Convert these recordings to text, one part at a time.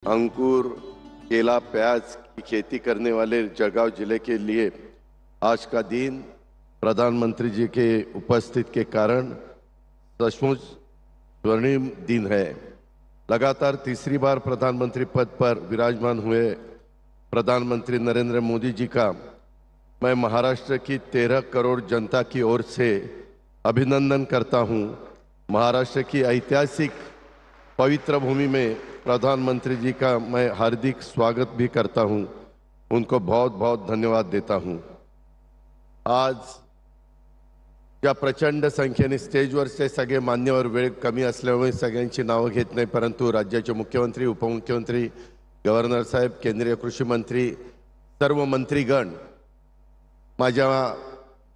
अंगूर, केला, प्याज की खेती करने वाले जळगाव जिले के लिए आज का दिन प्रधानमंत्री जी के उपस्थित के कारण सचमुच स्वर्णिम दिन है। लगातार तीसरी बार प्रधानमंत्री पद पर विराजमान हुए प्रधानमंत्री नरेंद्र मोदी जी का मैं महाराष्ट्र की 13 करोड़ जनता की ओर से अभिनंदन करता हूं। महाराष्ट्र की ऐतिहासिक पवित्र भूमि में प्रधानमंत्री जी का मैं हार्दिक स्वागत भी करता हूं। उनको बहुत बहुत धन्यवाद देता हूं। आज ज्या प्रचंड संख्येने स्टेजवरचे सगळे मान्यवर वेळ कमी असल्यामुळे सगळ्यांची नावं घेत नाही, परंतु राज्याचे मुख्यमंत्री, उपमुख्यमंत्री, गव्हर्नर साहेब, केंद्रीय कृषी मंत्री, सर्व मंत्रीगण, माझ्या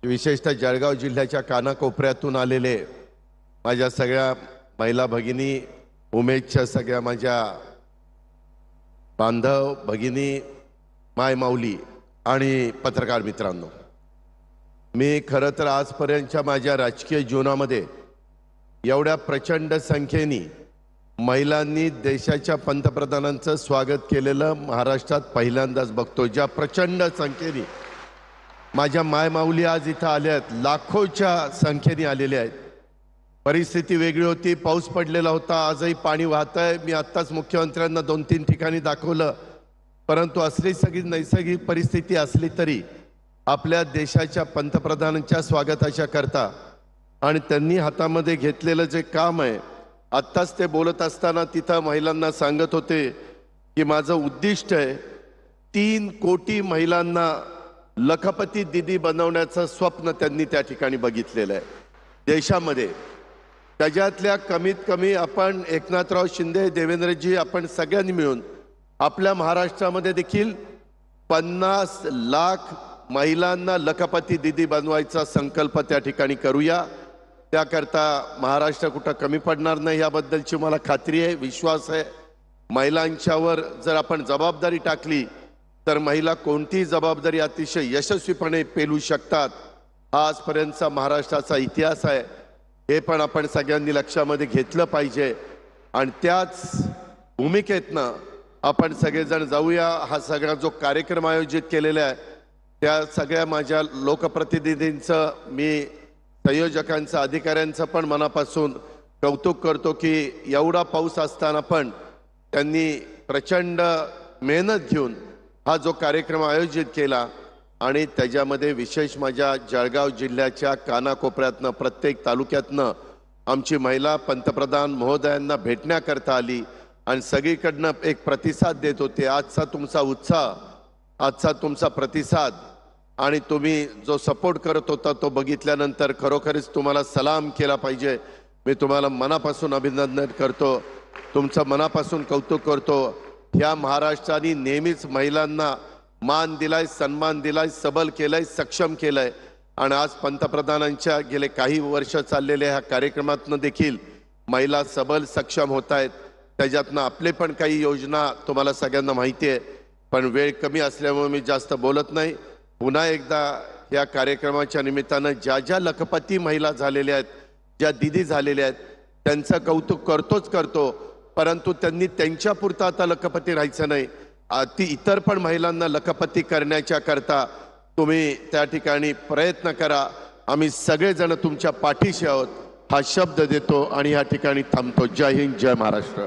विशेषतः जळगाव जिल्ह्याच्या कानाकोपऱ्यातून आलेले माझ्या सगळ्या महिला भगिनी, उमेदच्या सगळ्या माझ्या बांधव भगिनी, माय माऊली आणि पत्रकार मित्रांनो, मी खरं तर आजपर्यंतच्या माझ्या राजकीय जीवनामध्ये एवढ्या प्रचंड संख्येने महिलांनी देशाच्या पंतप्रधानांचं स्वागत केलेलं महाराष्ट्रात पहिल्यांदाच बघतो। ज्या प्रचंड संख्येने माझ्या माय माऊली आज इथं आल्या आहेत, लाखोच्या संख्येने आलेल्या आहेत। परिस्थिती वेगळी होती, पाऊस पडलेला होता, आजही पाणी वाहतंय। मी आत्ताच मुख्यमंत्र्यांना 2-3 ठिकाणी दाखवलं, परंतु असली सगळी नैसर्गिक परिस्थिती असली तरी आपल्या देशाच्या पंतप्रधानांच्या स्वागताच्या करता आणि त्यांनी हातामध्ये घेतलेलं जे काम आहे, आत्ताच ते बोलत असताना तिथं महिलांना सांगत होते की माझं उद्दिष्ट आहे 3 कोटी महिलांना लखपती दीदी बनवण्याचं स्वप्न त्यांनी त्या ठिकाणी बघितलेलं आहे देशामध्ये। त्याच्यातल्या कमीत कमी आपण एकनाथराव शिंदे, देवेंद्रजी, आपण सगळ्यांनी मिळून आपल्या महाराष्ट्रामध्ये देखील 50 लाख महिलांना लखपती दीदी बनवायचा संकल्प त्या ठिकाणी करूया। त्याकरता महाराष्ट्र कुठं कमी पडणार नाही याबद्दलची मला खात्री आहे, विश्वास आहे। महिलांच्यावर जर आपण जबाबदारी टाकली तर महिला कोणतीही जबाबदारी अतिशय यशस्वीपणे पेलू शकतात। आजपर्यंतचा महाराष्ट्राचा इतिहास आहे, हे पण आपण सगळ्यांनी लक्षामध्ये घेतलं पाहिजे आणि त्याच भूमिकेतनं आपण सगळेजण जाऊया। हा सगळा जो कार्यक्रम आयोजित केलेला आहे त्या सगळ्या माझ्या लोकप्रतिनिधींचं, मी संयोजकांचं, अधिकाऱ्यांचं पण मनापासून कौतुक करतो की एवढा पाऊस असताना पण त्यांनी प्रचंड मेहनत घेऊन हा जो कार्यक्रम आयोजित केला आणि त्याच्यामध्ये विशेष माझ्या जळगाव जिल्ह्याच्या कानाकोपऱ्यातनं, प्रत्येक तालुक्यातनं आमची महिला पंतप्रधान महोदयांना भेटण्याकरता आली आणि सगळीकडनं एक प्रतिसाद देत होते। आजचा तुमचा उत्साह, आजचा तुमचा प्रतिसाद आणि तुम्ही जो सपोर्ट करत होता तो बघितल्यानंतर खरोखरच तुम्हाला सलाम केला पाहिजे। मी तुम्हाला मनापासून अभिनंदन करतो, तुमचं मनापासून कौतुक करतो। ह्या महाराष्ट्राने नेहमीच महिलांना मान दिलाय, सन्मान दिलाय, सबल केलंय, सक्षम केलंय आणि आज पंतप्रधानांच्या गेले काही वर्ष चाललेल्या ह्या कार्यक्रमातनं देखील महिला सबल, सक्षम होत आहेत। त्याच्यातनं आपले पण काही योजना तुम्हाला सगळ्यांना माहिती आहे, पण वेळ कमी असल्यामुळे मी जास्त बोलत नाही। पुन्हा एकदा या कार्यक्रमाच्या निमित्तानं ज्या ज्या लखपती महिला झालेल्या आहेत, ज्या दीदी झालेल्या आहेत, त्यांचं कौतुक करतो, परंतु त्यांनी त्यांच्यापुरता आता लखपती राहायचं नाही। ती इतर पण महिलांना लखपती करण्याच्या करता तुम्ही त्या ठिकाणी प्रयत्न करा। आम्ही सगळेजण तुमच्या पाठीशी आहोत हा शब्द देतो आणि या ठिकाणी थांबतो। जय हिंद, जय महाराष्ट्र।